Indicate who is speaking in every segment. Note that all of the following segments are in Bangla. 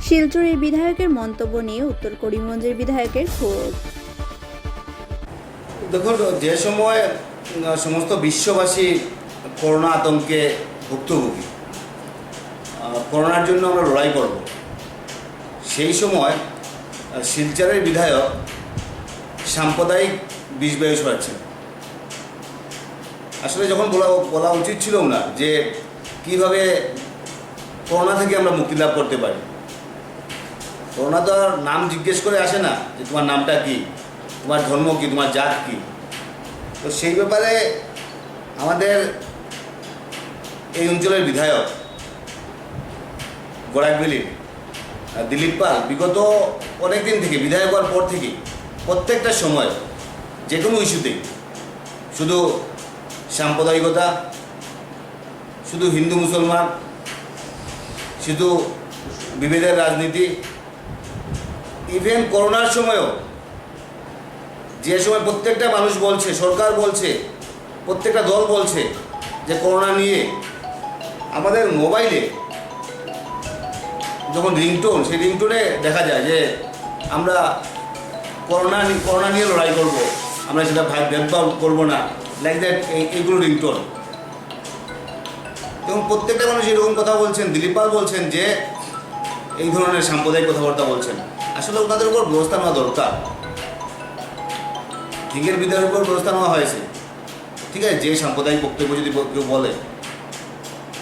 Speaker 1: শিলচরের বিধায়কের মন্তব্য নিয়ে উত্তর করিমগঞ্জের বিধায়কের ক্ষোভ।
Speaker 2: দেখুন, যে সময় সমস্ত বিশ্ববাসী করোনা আতঙ্কে ভুক্তভোগী, করোনার জন্য আমরা লড়াই করব, সেই সময় শিলচরের বিধায়ক সাম্প্রদায়িক বিষবায়ু ছড়াচ্ছেন। আসলে যখন বলা উচিত ছিল না যে কীভাবে করোনা থেকে আমরা মুক্তি লাভ করতে পারি। করোনা তো আর নাম জিজ্ঞেস করে আসে না যে তোমার নামটা কি, তোমার ধর্ম কি, তোমার জাত কি। তো সেই ব্যাপারে আমাদের এই অঞ্চলের বিধায়ক গড়াইবেলির দিলীপ পাল বিগত অনেক দিন থেকে, বিধায়ক হওয়ার পর থেকে প্রত্যেকটা সময় যে কোনো ইস্যুতেই শুধু সাম্প্রদায়িকতা, শুধু হিন্দু মুসলমান, শুধু বিভেদের রাজনীতি, ইভেন করোনার সময়ও যে সময় প্রত্যেকটা মানুষ বলছে, সরকার বলছে, প্রত্যেকটা দল বলছে যে করোনা নিয়ে, আমাদের মোবাইলে যখন রিংটোন, সেই রিংটোনে দেখা যায় যে আমরা করোনা নিয়ে লড়াই করব, আমরা সেটা ভেদভাব করবো না, লাইক দ্যাট, এইগুলো রিংটোন। এবং প্রত্যেকটা মানুষ এরকম কথা বলছেন। দিলীপ পাল বলছেন যে এই ধরনের সাম্প্রদায়িক কথাবার্তা বলছেন। আসলে ওনাদের উপর ব্যবস্থা নেওয়া দরকার। ঠিকের বিদ্যার উপর ব্যবস্থা নেওয়া হয়েছে, ঠিক আছে, যে সাম্প্রদায়িক বক্তব্য যদি কেউ বলে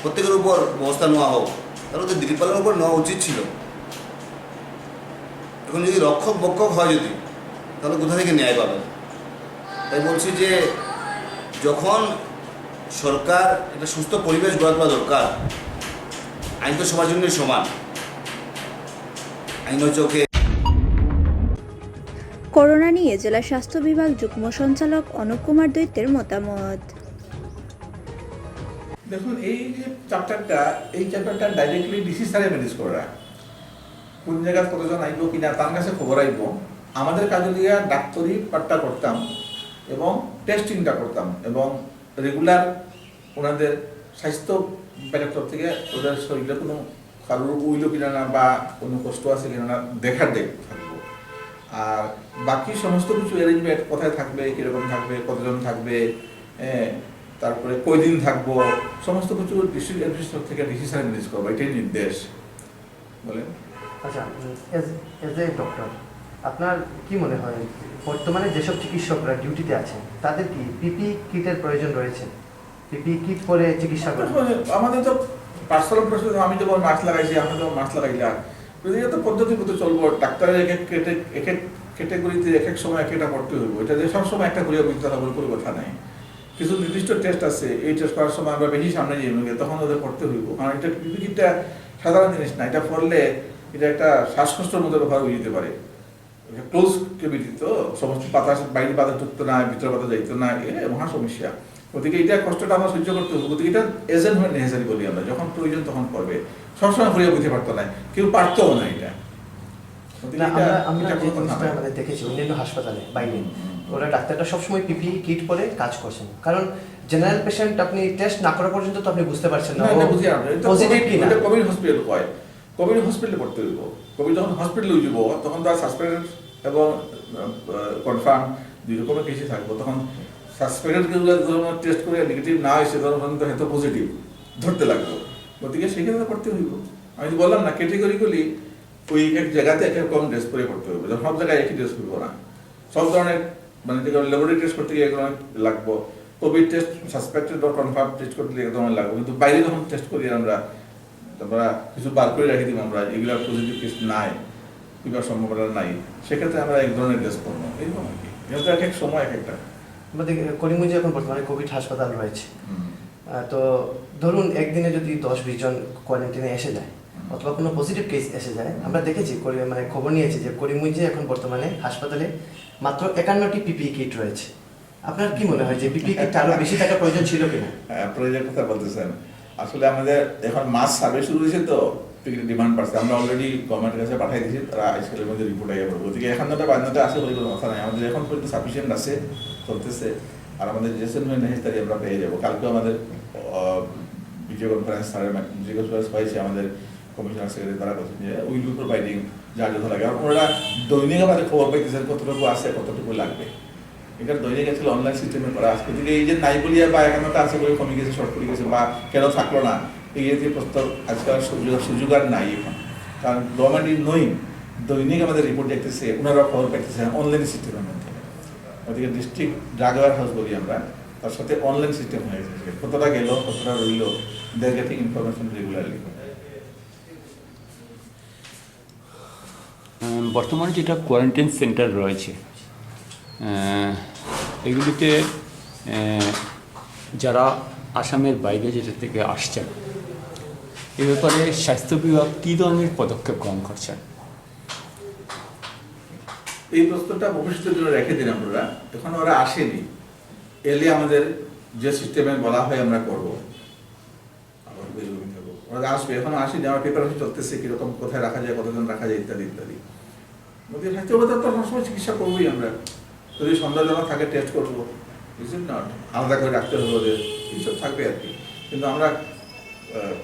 Speaker 2: প্রত্যেকের উপর ব্যবস্থা নেওয়া হোক, তাহলে তো দিলীপ পালের উপর নেওয়া উচিত ছিল। এখন যদি রক্ষক বক্ষক হয় যদি, তাহলে কোথা থেকে ন্যায় পাবে? তাই বলছি যে যখন সরকার একটা সুস্থ পরিবেশ গড়ে তোলা দরকার, আইন তো সবার জন্যই সমান, আইনের চোখে।
Speaker 1: করোনা নিয়ে জেলা স্বাস্থ্য বিভাগ যুগ্ম সঞ্চালক অনুপ কুমার দৈত্যের মতামত।
Speaker 3: দেখুন, এই যে চ্যাপ্টারটা ডাইরেক্টলি ডিসি স্যারে ম্যানেজ করা, কোন জায়গায় কতজন আইব কিনা তার কাছে খবর আইব। আমাদের কাজে দিয়া ডাক্তারি পাট্টা করতাম এবং টেস্টিংটা করতাম এবং রেগুলার ওনাদের স্বাস্থ্য ডাক্তার থেকে ওদের শরীরে কোনো কারোর উইল কিনা না বা কোনো কষ্ট আছে কিনা না দেখার থাকবো। আর বাকি সমস্ত কিছু অ্যারেঞ্জমেন্ট, কোথায় থাকবে, কীরকম থাকবে, কতজন থাকবে, তারপরে কয়দিন থাকবো, সমস্ত কিছু ডিস্ট্রিক্ট থেকে ডিসি স্যার ম্যানেজ করবো, এটাই নির্দেশ। বলেন।
Speaker 4: আচ্ছা, এজ এ ডক্টর আপনার কি মনে হয় বর্তমানে যেসব চিকিৎসকরা ডিউটিতে আছেন তাদের কি পিপি কিটের প্রয়োজন রয়েছে? পিপি কিট পরে চিকিৎসা করেন?
Speaker 3: আমাদের তো পার্সোনাল প্রশ্ন, আমি যখন মাস্ক লাগাইছি, আপনি যখন মাস্ক লাগাইলাম, প্রতিনিয়ত তো পদ্ধতি মতো চলবো। ডাক্তারের এক এক ক্যাটেগরিতে এক এক সময় এক একটা পড়তে হইব। এটা যে সবসময় একটা করে বুঝতে হবে কোনো কথা নেই। কিছু নির্দিষ্ট টেস্ট আছে, এই টেস্ট করার সময় আমরা বেশি সামনে যাই, তখন ওদের পড়তে হইব। কারণ এটা পিপি কিটটা সাধারণ জিনিস না, এটা পড়লে এটা একটা শ্বাসকষ্টের মধ্যে ব্যবহার হয়ে যেতে পারে। ক্লোজ কেভিটি তো, সমস্ত বাতাস বাইরে বাতাস ঢুকতো না, ভিতরে বাতাস যাইতো না, মহা সমস্যা। গতিকে এটা কষ্টটা আমরা সহ্য করতে হবে। গতিকে এটা এজেন্ট হয়ে নেসেসারি বলি আমরা, যখন প্রয়োজন তখন করবে, সবসময় ঘুরিয়ে বুঝতে পারতো না, কেউ পারতও না এটা।
Speaker 4: আমরা দেখেছি অন্যান্য হাসপাতালে বাইরে ওরা ডাক্তাররা সবসময় পিপি কিট পরে কাজ করছেন, কারণ জেনারেল পেশেন্ট আপনি টেস্ট না করা পর্যন্ত তো আপনি বুঝতে পারছেন না পজিটিভ কিনা।
Speaker 3: এটা কোভিড হসপিটাল হয়, কোভিড হসপিটালে পড়তে হইব। কোভিড যখন হসপিটালে যাব তখন তো সাসপেক্টেড এবং কনফার্ম দুই রকমের কেসই থাকবো। তখন সাসপেক্টেড কেউ টেস্ট করে নেগেটিভ না হয়েছে, তখন তো হয়তো পজিটিভ ধরতে লাগলো। গতিকে সেক্ষেত্রে পড়তে হইব। আমি যে বললাম না, ক্যাটেগরিগুলি ওই এক জায়গাতে এক রকম ড্রেস পরে পড়তে হবে, সব জায়গায় একই ড্রেস করবো না। সব ধরনের মানে ল্যাবরেটরি টেস্ট করতে গিয়ে এক ধরনের লাগবো, কোভিড টেস্ট সাসপেক্টেড বা কনফার্ম টেস্ট করতে গিয়ে এক ধরনের লাগবো। কিন্তু বাইরে যখন টেস্ট করি আমরা কিছু বার করে রাখি দিব, আমরা এগুলার পজিটিভ কেস নাই কিংবা সম্ভাবনা নাই, সেক্ষেত্রে আমরা এক ধরনের ড্রেস করবো, এরকম আর কি। যেহেতু এক এক সময় এক একটা।
Speaker 4: আমাদের করিমগঞ্জে এখন বর্তমানে কোভিড হাসপাতাল রয়েছে, তো ধরুন একদিনে যদি 10-20 জন কোয়ারেন্টাইনে এসে যায় অথবা কোনো পজিটিভ কেস এসে যায়, আমরা দেখেছি মানে খবর নিয়েছি যে করিমগঞ্জে এখন বর্তমানে হাসপাতালে মাত্র 51টি পিপি কিট রয়েছে। আপনার কি মনে হয় যে পিপি কিট আরো বেশি টাকা প্রয়োজন ছিল কিনা?
Speaker 3: প্রয়োজনের কথা বলতেছেন। আসলে আমাদের এখন মাস সার্ভে শুরু হয়েছে, তো টিকিটের ডিমান্ড বাড়ছে। আমরা অলরেডি গভর্নমেন্টের কাছে পাঠিয়ে দিয়েছি, তারা আজকালের মধ্যে রিপোর্ট আগে পড়বো। গতিকে এখানটা বান্ধাতে আছে বলে কোনো কথা নাই। আমাদের এখন পর্যন্ত সাফিসিয়েন্ট আছে, চলতেছে। আর আমাদের যেসব নেসেসারি আমরা পেয়ে যাবো। কালকেও আমাদের ভিডিও কনফারেন্স হয়েছে আমাদের কমিশনার সেক্রেটারি তারা বলছেন যে উইল বি প্রোভাইডিং যা যত লাগে, আর ওনারা দৈনিক আমাদের খবর পাইতেছেন কতটুকু আছে কতটুকু লাগবে। এটা দৈনিক আসলে অনলাইন সিস্টেমে করা আজকে থেকে এই যে নাই বলিয়া বা একান্নটা আছে বলে কমে গেছে, শর্ট পড়ে গেছে বা কেন থাকলো না, এই যে প্রস্তাব আজকাল সুযোগ আর নাই এখন, কারণ গভর্নমেন্ট ইজ নোয়িং, দৈনিক আমাদের রিপোর্ট দেখতেছে, ওনারা খবর পাইতেছেন অনলাইন সিস্টেমের মধ্যে। ওদিকে ডিস্ট্রিক্ট ড্রাগ ওয়ার হাউস বলি আমরা, তার সাথে অনলাইন সিস্টেম হয়ে গেছে, কতটা গেল কতটা রইল, দে আর গেটিং ইনফরমেশন রেগুলারলি।
Speaker 5: বর্তমানে যেটা কোয়ারেন্টাইন সেন্টার রয়েছে এগুলিতে যারা আসামের বাইরে যেটা থেকে আসছেন এ ব্যাপারে স্বাস্থ্য বিভাগ কী ধরনের পদক্ষেপ গ্রহণ করছেন?
Speaker 3: এই প্রশ্নটা ভবিষ্যতের জন্য রেখে দিন আপনারা, এখন ওরা আসেনি, এলে আমাদের যে সিস্টেমে বলা হয় আমরা করবো, ওরা আসবে, এখন আসেনি, আমার প্রিপারেশন চলতেছে কিরকম কোথায় রাখা যায়, কতজন রাখা যায় ইত্যাদি ইত্যাদি। মোদী স্বাস্থ্য অবস্থা তো সবসময় চিকিৎসা করবোই আমরা, যদি সন্দেহজনক থাকে টেস্ট করবো, ইজ ইট নট, আলাদা করে রাখতে হবে ওদের, এইসব থাকবে আর কি। কিন্তু আমরা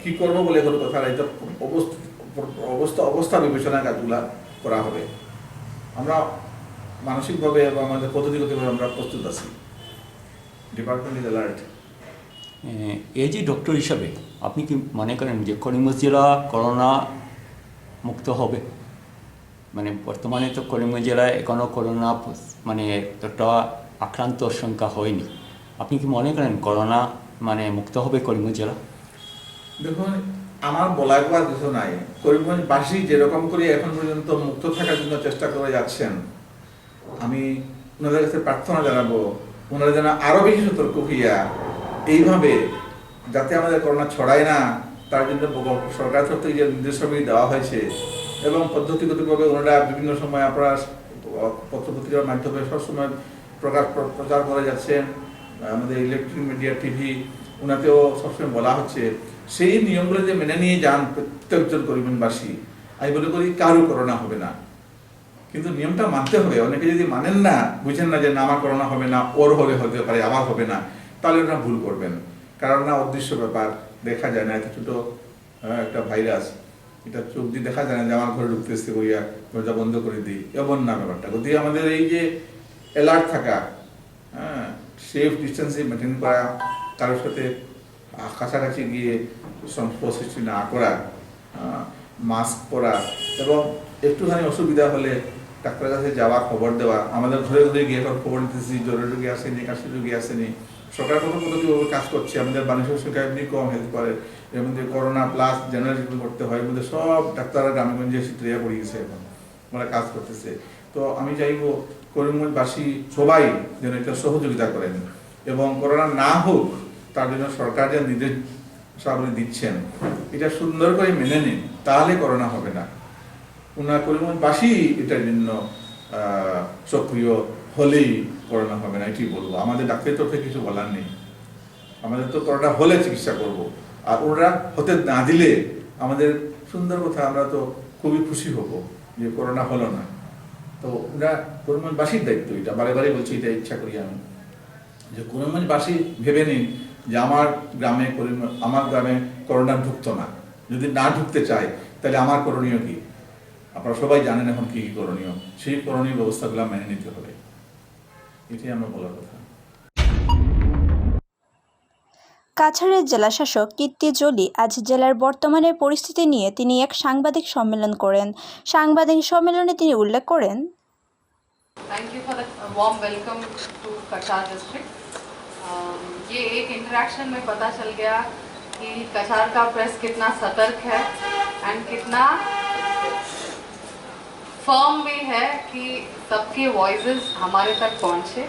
Speaker 3: কি করবো বলে কোনো কথা নাই, তো অবস্থা বিবেচনা কাজগুলা করা হবে। আমরা মানসিকভাবে এবং আমাদের পদ্ধতিগতভাবে আমরা প্রস্তুত আছি, ডিপার্টমেন্ট ইজ অ্যালার্ট।
Speaker 5: এই যে ডক্টর হিসাবে আপনি কি মনে করেন যে করিমগঞ্জ জেলা করোনা মুক্ত হবে? মানে বর্তমানে তো করিমগঞ্জ জেলায় এখনও করোনা মানে একটা আক্রান্ত সংখ্যা হয়নি, আপনি কি মনে করেন করোনা মানে মুক্ত হবে করিমগঞ্জ জেলা?
Speaker 3: দেখুন, আমার বলার কিছু নাই, করিমগঞ্জবাসী যেরকম করে এখন পর্যন্ত মুক্ত থাকার জন্য চেষ্টা করে যাচ্ছেন, আমি ওনাদের কাছে প্রার্থনা জানাবো ওনারা যেন আরো বেশি সতর্ক হইয়া এইভাবে যাতে আমাদের করোনা ছড়ায় না তার জন্য সরকার তরফ থেকে যে নির্দেশাবলী দেওয়া হয়েছে এবং পদ্ধতিগতভাবে ওনারা বিভিন্ন সময় আপনারা পত্রপত্রিকার মাধ্যমে সবসময় প্রচার করে যাচ্ছেন, আমাদের ইলেকট্রিক মিডিয়া টিভি ওনাতেও সবসময় বলা হচ্ছে, সেই নিয়মগুলো যে মেনে নিয়ে যান প্রত্যেকজন করিমগঞ্জবাসী, আমি মনে করি কারো করোনা হবে না। কিন্তু নিয়মটা মানতে হবে, অনেকে যদি মানেন না, বুঝেন না যে না আমার করোনা হবে না, ওর হলে হতে পারে আমার হবে না, তাহলে ওরা ভুল করবেন। কারণ না অদৃশ্য ব্যাপার, দেখা যায় না, এত ছোট একটা ভাইরাস, এটা চোখ দিয়ে দেখা যায় না যে আমার ঘরে ঢুকতে এসে করিয়া দরজা বন্ধ করে দিই, এমন না ব্যাপারটা। গতিকে আমাদের এই যে অ্যালার্ট থাকা, সেফ ডিস্টেন্সিং মেনটেন করা, কারোর সাথে কাছাকাছি গিয়ে সংস্পর্শ সৃষ্টি না করা, মাস্ক পরা এবং একটুখানি অসুবিধা হলে ডাক্তারের কাছে যাওয়া, খবর দেওয়া, আমাদের ঘরে ঘরে গিয়ে এখন খবর নিতেছি জ্বরের রোগী আসেনি, কাশির রোগী আসেনি, সরকার কত পদ্ধতিভাবে কাজ করছে, আমাদের মানুষের সংখ্যা এমনি কম হেল্প করে, এর মধ্যে করোনা প্লাস জেনারেল ট্রিটমেন্ট করতে হয়, এর মধ্যে সব ডাক্তাররা গ্রামেগঞ্জে সিটরিয়া পড়ে গেছে, এখন ওরা কাজ করতেছে। তো আমি চাইবো করিমগঞ্জবাসী সবাই যেন এটা সহযোগিতা করেন এবং করোনা না হোক তার জন্য সরকার যে নির্দেশাবলী দিচ্ছেন এটা সুন্দর করে মেনে নিন, তাহলে করোনা হবে না। ওনারা করিমগঞ্জবাসী এটার জন্য সক্রিয় হলেই করোনা হবে না, এটি বলবো। আমাদের ডাক্তারের তরফে কিছু বলার নেই, আমাদের তো করোনা হলে চিকিৎসা করব, আর ওরা হতে না দিলে আমাদের সুন্দর কথা, আমরা তো খুবই খুশি হব যে করোনা হলো না। তো ওরা করিমগঞ্জবাসীর দায়িত্ব, এটা বারে বারে বলছি, এটা ইচ্ছা করি আমি যে করিমগঞ্জবাসী ভেবে নিন যে আমার গ্রামে করোনা ঢুকতো না, যদি না ঢুকতে চায় তাহলে আমার করণীয় কি? আপনারা সবাই জানেন এখন কি কি করণীয়, সেই করণীয় ব্যবস্থাগুলো মেনে নিতে হবে, এটাই আমরা বলার কথা।
Speaker 1: কাছাড়ের জেলাশাসক কীর্তি জলি আজ জেলার বর্তমানের পরিস্থিতি নিয়ে তিনি এক সাংবাদিক সম্মেলন করেন। সাংবাদিক সম্মেলনে তিনি উল্লেখ করেন,
Speaker 6: Thank you for the warm welcome to कछार district. ये एक इंटरेक्शन में पता चल गया कि कछार का प्रेस कितना सतर्क है एंड कितना फर्म भी है कि सबके वॉइसेस हमारे तक पहुंचे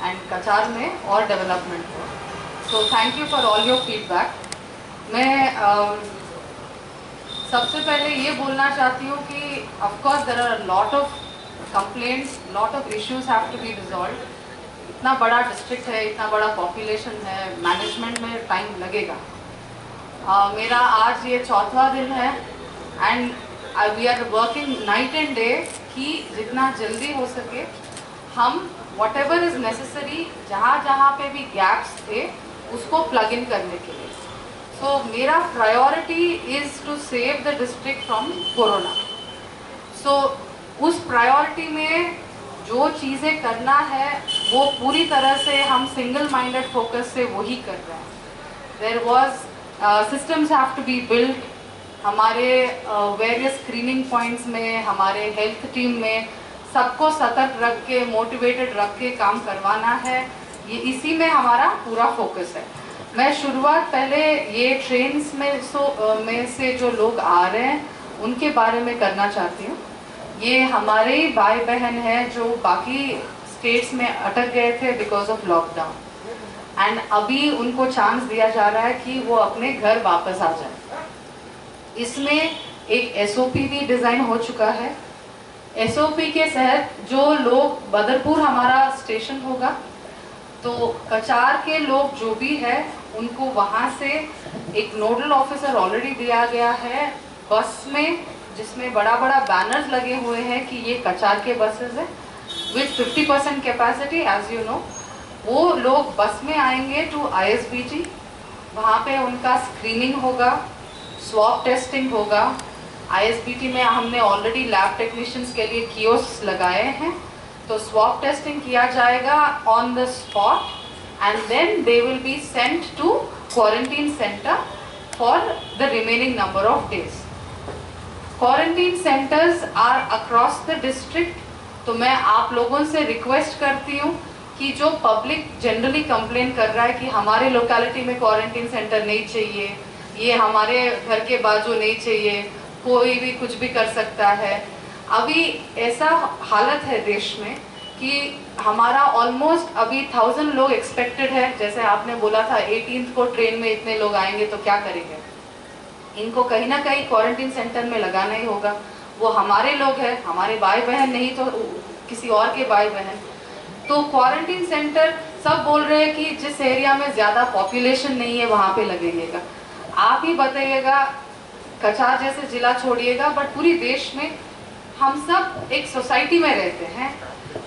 Speaker 6: एंड कछार में और डेवलपमेंट हो। So thank you for all your feedback. मैं सबसे पहले ये बोलना चाहती हूँ कि of course there are lot of complaints, lot of issues have to be resolve. इतना बड़ा डिस्ट्रिक्ट है, इतना बड़ा पॉपुलेशन है, मैनेजमेंट में टाइम लगेगा। मेरा आज ये 4वां दिन है and we are working night and day कि जितना जल्दी हो सके हम व्हाटएवर इज़ नेसेसरी, जहाँ जहाँ पे भी गैप्स थे उसको प्लग इन करने के लिए। So मेरा priority is to save the district from corona. So उस priority में जो चीज़ें करना है वो पूरी तरह से हम single minded focus से वही कर रहे हैं. There was systems have to be built. हमारे वेरियस स्क्रीनिंग पॉइंट्स में, हमारे हेल्थ टीम में सबको सतर्क रख के, मोटिवेटेड रख के काम करवाना है. ये इसी में हमारा पूरा फोकस है. मैं शुरुआत पहले ये ट्रेन्स में से जो लोग आ रहे हैं उनके बारे में करना चाहती हूँ. ये हमारे भाई बहन हैं जो बाकी स्टेट्स में अटक गए थे बिकॉज ऑफ लॉकडाउन, एंड अभी उनको चांस दिया जा रहा है कि वो अपने घर वापस आ जाए. इसमें एक SOP भी डिज़ाइन हो चुका है. SOP के तहत जो लोग, बदरपुर हमारा स्टेशन होगा, तो कचार के लोग जो भी है उनको वहाँ से एक नोडल ऑफिसर ऑलरेडी दिया गया है बस में, जिसमें बड़ा बड़ा बैनर्स लगे हुए हैं कि ये कचार के बसेस है with 50% capacity. As you know, वो लोग बस में आएंगे टू ISBT. वहाँ पे उनका स्क्रीनिंग होगा, स्वॉब टेस्टिंग होगा. ISBT में हमने ऑलरेडी लैब टेक्नीशियंस के लिए कियोस्क लगाए हैं, तो स्वॉब टेस्टिंग किया जाएगा on the spot, and then they will be sent to quarantine centre for the remaining number of days. Quarantine centres are across the district. तो मैं आप लोगों से रिक्वेस्ट करती हूँ कि जो पब्लिक जनरली कंप्लेन कर रहा है कि हमारे लोकेलिटी में क्वारंटीन सेंटर नहीं चाहिए, ये हमारे घर के बाजू नहीं चाहिए, कोई भी कुछ भी कर सकता है. अभी ऐसा हालत है देश में कि हमारा ऑलमोस्ट अभी 1000 लोग एक्सपेक्टेड है. जैसे आपने बोला था 18th को ट्रेन में इतने लोग आएंगे तो क्या करेंगे. इनको कहीं ना कहीं क्वारंटीन सेंटर में लगाना ही होगा. वो हमारे लोग हैं, हमारे भाई बहन नहीं तो किसी और के भाई बहन. तो क्वारंटीन सेंटर सब बोल रहे हैं कि जिस एरिया में ज़्यादा पॉपुलेशन नहीं है वहाँ पे लगेगा. आप ही बताइएगा, कचार जैसे जिला छोड़िएगा, बट पूरी देश में हम सब एक सोसाइटी में रहते हैं.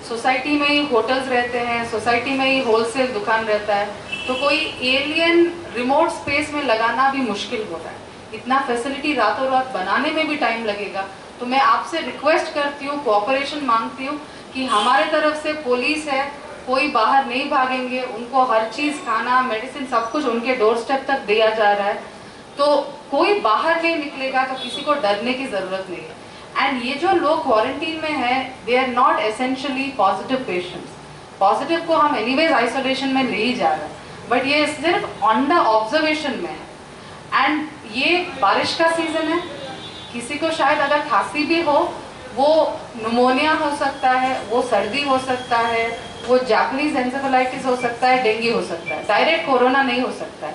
Speaker 6: सोसाइटी में ही होटल्स रहते हैं, सोसाइटी में ही होलसेल दुकान रहता है. तो कोई एलियन रिमोट स्पेस में लगाना भी मुश्किल होता है. इतना फैसिलिटी रातों रात बनाने में भी टाइम लगेगा. तो मैं आपसे रिक्वेस्ट करती हूँ, कोऑपरेशन मांगती हूँ कि हमारे तरफ से पुलिस है, कोई बाहर नहीं भागेंगे. उनको हर चीज़, खाना, मेडिसिन, सब कुछ उनके डोर स्टेप तक दिया जा रहा है. तो कोई बाहर नहीं निकलेगा, तो किसी को डरने की ज़रूरत नहीं है. एंड ये जो लोग क्वारंटीन में हैं, they are not essentially positive patients. Positive को हम एनीवेज आइसोलेशन में ले ही जा रहे हैं, बट ये सिर्फ ऑन द ऑब्जर्वेशन में है. एंड ये बारिश का सीज़न है, किसी को शायद अगर खांसी भी हो, वो न्यूमोनिया हो सकता है, वो सर्दी हो सकता है, वो जापानीज एन्सेफेलाइटिस हो सकता है, डेंगू हो सकता है. डायरेक्ट कोरोना नहीं हो सकता है.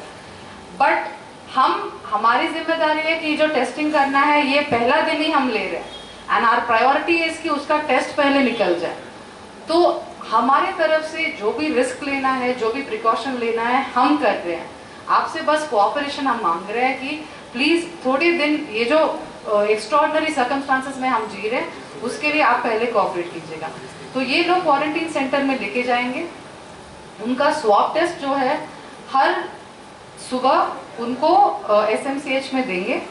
Speaker 6: बट हमारी जिम्मेदारी है कि जो टेस्टिंग करना है ये पहला दिन ही हम ले रहे हैं, एंड आवर प्रायोरिटी है कि उसका टेस्ट पहले निकल जाए. तो हमारे तरफ से जो भी रिस्क लेना है, जो भी प्रिकॉशन लेना है, हम कर रहे हैं. आपसे बस कोऑपरेशन हम मांग रहे हैं कि प्लीज़ थोड़े दिन, ये जो एक्स्ट्रॉर्डनरी सर्कमस्टांसेस में हम जी रहे हैं, उसके लिए आप पहले कोऑपरेट कीजिएगा. तो ये लोग क्वारंटीन सेंटर में लेके जाएंगे. उनका स्वॉब टेस्ट जो है हर सुबह उनको SMCH में देंगे.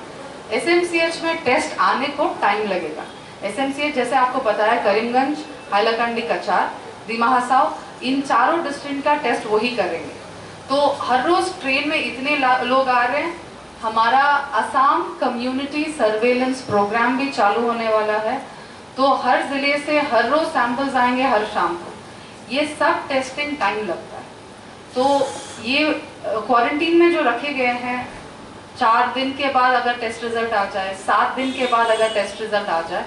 Speaker 6: SMCH में टेस्ट आने को टाइम लगेगा. SMCH जैसे आपको पता है, करीमगंज, हाइलाकंडी, कचार, दीमा हसाव, इन चारों डिस्ट्रिक्ट का टेस्ट वही करेंगे. तो हर रोज़ ट्रेन में इतने लोग आ रहे हैं. हमारा असम कम्युनिटी सर्वेलेंस प्रोग्राम भी चालू होने वाला है. तो हर ज़िले से हर रोज़ सैंपल्स आएंगे हर शाम को. ये सब टेस्टिंग टाइम लगता है. तो ये क्वारंटीन में जो रखे गए हैं, 4 दिन के बाद अगर टेस्ट रिजल्ट आ जाए, 7 दिन के बाद अगर टेस्ट रिजल्ट आ जाए,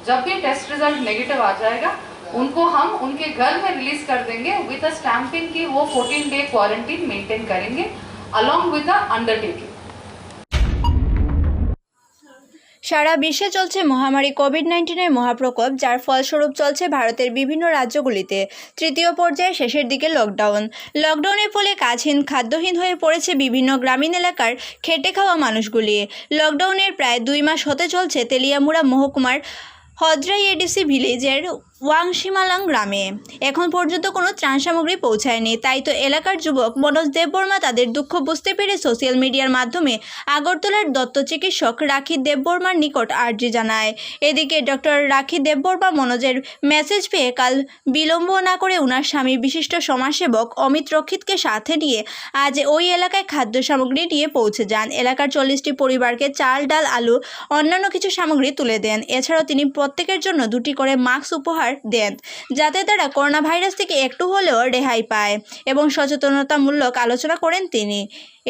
Speaker 6: जब भी टेस्ट रिजल्ट नेगेटिव आ जाएगा, उनको हम उनके घर में रिलीज कर देंगे विद अ स्टैंपिंग की वो 14 डे क्वारंटीन मेंटेन करेंगे अलॉन्ग विद द अंडरटेकिंग.
Speaker 1: সারা বিশ্বে চলছে মহামারী কোভিড-19 মহাপ্রকোপ, যার ফলস্বরূপ চলছে ভারতের বিভিন্ন রাজ্যগুলিতে তৃতীয় পর্যায়ে শেষের দিকে লকডাউনের ফলে কাজহীন, খাদ্যহীন হয়ে পড়েছে বিভিন্ন গ্রামীণ এলাকার খেটে খাওয়া মানুষগুলি। লকডাউনের প্রায় 2 মাস হতে চলছে তেলিয়ামুড়া মহকুমার হদ্রাই এডিসি ভিলেজের ওয়াংশিমালাং গ্রামে এখন পর্যন্ত কোনো ত্রাণ সামগ্রী পৌঁছায়নি। তাই তো এলাকার যুবক মনোজ দেববর্মা তাদের দুঃখ বুঝতে পেরে সোশ্যাল মিডিয়ার মাধ্যমে আগরতলার দত্ত চিকিৎসক রাখি দেববর্মার নিকট আর্জি জানায়। এদিকে ডক্টর রাখি দেববর্মা মনোজের মেসেজ পেয়ে কাল বিলম্ব না করে ওনার স্বামী বিশিষ্ট সমাজসেবক অমিত রক্ষিতকে সাথে নিয়ে আজ ওই এলাকায় খাদ্য সামগ্রী নিয়ে পৌঁছে যান। এলাকার 40টি পরিবারকে চাল, ডাল, আলু, অন্যান্য কিছু সামগ্রী তুলে দেন। এছাড়াও তিনি প্রত্যেকের জন্য 2টি করে মাস্ক উপহার দেন, যাতে তারা করোনা ভাইরাস থেকে একটু হলেও রেহাই পায় এবং সচেতনতামূলক আলোচনা করেন তিনি।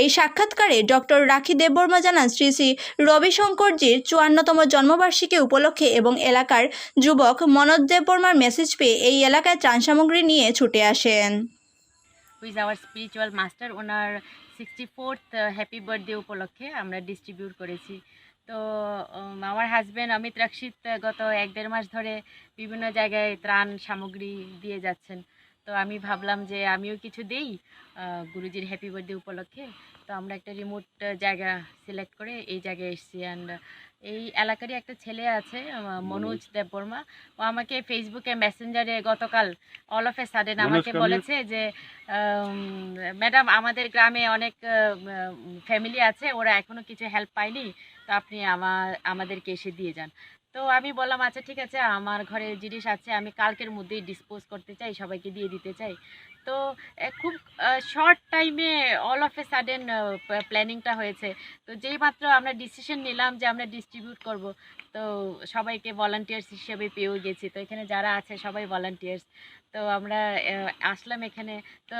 Speaker 1: এই সাক্ষাৎকারে ডক্টর রাখি দেববর্মা জানান, শ্রী শ্রী রবিশঙ্করজির 54তম জন্মবার্ষিকী উপলক্ষে এবং এলাকার যুবক মনোজ দেববর্মার মেসেজ পেয়ে এই এলাকায় ত্রাণ সামগ্রী নিয়ে ছুটে আসেন।
Speaker 7: who is our spiritual master, owner 64th happy birthday উপলক্ষে আমরা ডিস্ট্রিবিউট করেছি। তো আমার হাজব্যান্ড অমিত রক্ষিত গত 1-1.5 মাস ধরে বিভিন্ন জায়গায় ত্রাণ সামগ্রী দিয়ে যাচ্ছেন। তো আমি ভাবলাম যে আমিও কিছু দেই গুরুজির হ্যাপি বার্থডে উপলক্ষে। তো আমরা একটা রিমোট জায়গা সিলেক্ট করে এই জায়গায় এসেছি। অ্যান্ড এই এলাকারই একটা ছেলে আছে মনোজ দেববর্মা, ও আমাকে ফেসবুকে মেসেঞ্জারে গতকাল অল অফ এ সাডেন আমাকে বলেছে যে ম্যাডাম, আমাদের গ্রামে অনেক ফ্যামিলি আছে, ওরা এখনও কিছু হেল্প পায়নি, তো আপনি আমাদেরকে এসে দিয়ে যান। তো আমি বললাম আচ্ছা ঠিক আছে, আমার ঘরে জিনিস আছে, আমি কালকের মধ্যেই ডিসপোজ করতে চাই, সবাইকে দিয়ে দিতে চাই। তো খুব শর্ট টাইমে অল অফ এ সাডেন প্ল্যানিংটা হয়েছে। তো যেই মাত্র আমরা ডিসিশন নিলাম যে আমরা ডিস্ট্রিবিউট করব, তো সবাইকে ভলান্টিয়ার্স হিসেবে পেয়েও গেছি। তো এখানে যারা আছে সবাই ভলান্টিয়ার্স। তো আমরা আসলাম এখানে। তো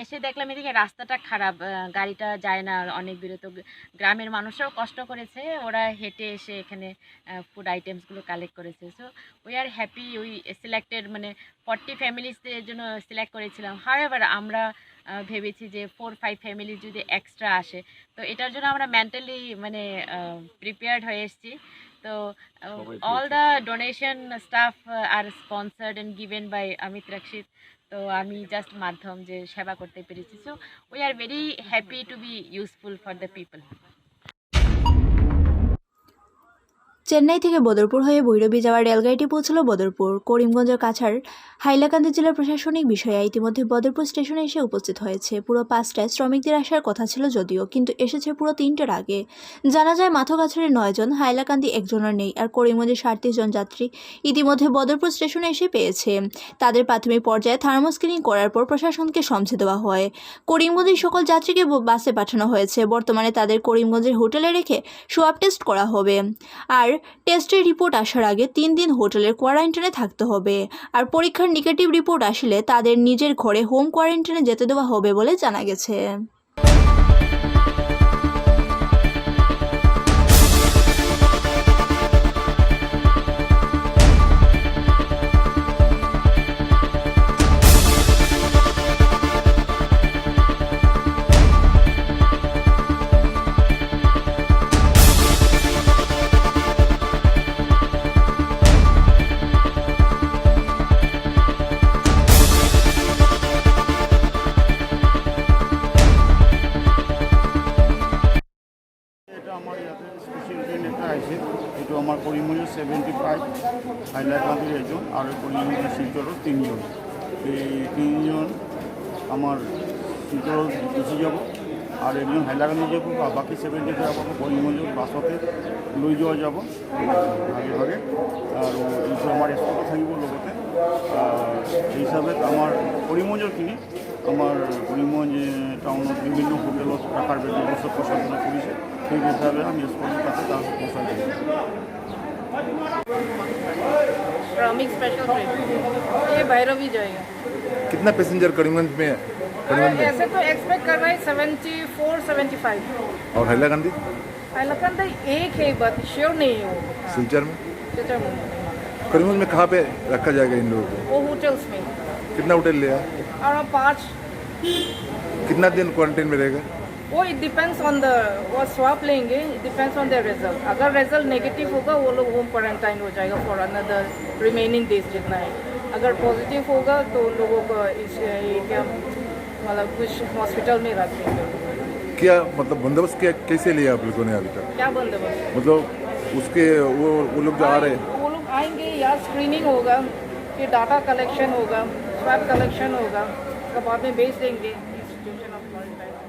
Speaker 7: এসে দেখলাম এদিকে রাস্তাটা খারাপ, গাড়িটা যায় না অনেক দূরে। তো গ্রামের মানুষরাও কষ্ট করেছে, ওরা হেঁটে এসে এখানে ফুড আইটেমসগুলো কালেক্ট করেছে। So we are happy. We selected 40 ফ্যামিলিসদের জন্য সিলেক্ট করেছিলাম। হাউএভার আমরা ভেবেছি যে 4-5 ফ্যামিলি যদি এক্সট্রা আসে, তো এটার জন্য আমরা মেন্টালি প্রিপেয়ার্ড হয়ে এসেছি। তো all the donation stuff are sponsored and given by Amit Rakshit. তো আমি জাস্ট মাধ্যম যে সেবা করতে পেরেছি। So we are very happy to be useful for the people.
Speaker 1: Chennai থেকে বদরপুর হয়ে ভৈরবী যাওয়ার রেলগাড়িটি পৌঁছলো বদরপুর। করিমগঞ্জের কাছাড় হাইলাকান্দি জেলার প্রশাসনিক বিষয়া ইতিমধ্যে বদরপুর স্টেশনে এসে উপস্থিত হয়েছে। পুরো 5টায় শ্রমিকদের আসার কথা ছিল যদিও, কিন্তু এসেছে পুরো 3টের আগে। জানা যায় মাথকাছড়ে 9 জন, হাইলাকান্দি 1 জনের নেই, আর করিমগঞ্জে 37 জন যাত্রী ইতিমধ্যে বদরপুর স্টেশনে এসে পেয়েছে। তাদের প্রাথমিক পর্যায়ে থার্মো স্ক্রিনিং করার পর প্রশাসনকে সমঝে দেওয়া হয়। করিমগঞ্জের সকল যাত্রীকে বাসে পাঠানো হয়েছে। বর্তমানে তাদের করিমগঞ্জের হোটেলে রেখে সোয়াব টেস্ট করা হবে, আর টেস্টের রিপোর্ট আসার আগে 3 দিন হোটেলের কোয়ারেন্টাইনে থাকতে হবে। আর পরীক্ষার নেগেটিভ রিপোর্ট আসলে তাদের নিজের ঘরে হোম কোয়ারেন্টাইনে যেতে দেওয়া হবে বলে জানা গেছে।
Speaker 8: আমার ইয়াতে স্পেশাল ট্রেন একটা আছে, এইটো আমার করিমগঞ্জের 75 হাইলাকান্দির একজন, আর করিমগঞ্জের শিলচরের 3 জন। এই 3 জন আমার শিলচর গুচি যাব, আর একজন হাইলাকান্দি যাব, আর বাকি 70টা আমাকে করিমগঞ্জের বাছতে লৈ যোৱা যাব ভাগে ভাগে। আৰু এইটো আমাৰ এক্সট্ৰাকৈ থাকিব লগতে। এই হিচাপে আমাৰ করিমগঞ্জৰখিনি আমাৰ করিমগঞ্জ টাউনত বিভিন্ন হোটেলত ৰাখাৰ ব্যৱস্থা প্ৰশাসনে কৰিছে। ठीक हिसाब से हम इसको पता कर पहुँचा देंगे।
Speaker 9: श्रमिक स्पेशल ट्रेन ये भैरवी जाएगा।
Speaker 10: कितना पैसेंजर करीमगंज में है?
Speaker 9: ऐसे तो एक्सपेक्ट कर रहे हैं 74-75।
Speaker 10: और हैलाकंदी
Speaker 9: हाईलाकंदी एक है, बात श्योर नहीं है वो।
Speaker 10: सिलचर में
Speaker 9: सिलचर में
Speaker 10: करीमगंज में कहाँ पे रखा जाएगा इन लोगों को?
Speaker 9: वो होटल्स में।
Speaker 10: कितना होटल लिया?
Speaker 9: और 5।
Speaker 10: कितना दिन क्वारंटाइन में रहेगा?
Speaker 9: वो इट डिपेंड्स ऑन द, वो स्वाब लेंगे, it depends on their result. अगर रिजल्ट नेगेटिव होगा वो लोग होम क्वारंटाइन हो जाएगा फॉर अनदर रिमेनिंग डेज जितना है। अगर पॉजिटिव होगा तो उन लोगों को क्या मतलब कुछ हॉस्पिटल में रख देंगे।
Speaker 10: क्या मतलब बंदोबस्त क्या कैसे लिया आप लोगों ने अभी तक?
Speaker 9: क्या बंदोबस्त?
Speaker 10: मतलब उसके वो लोग जो आ रहे हैं
Speaker 9: वो लोग आएंगे, या स्क्रीनिंग होगा, फिर डाटा कलेक्शन होगा, स्वैब कलेक्शन होगा, उसके बाद में भेज देंगे इंस्टीट्यूशन ऑफ क्वारंटाइन।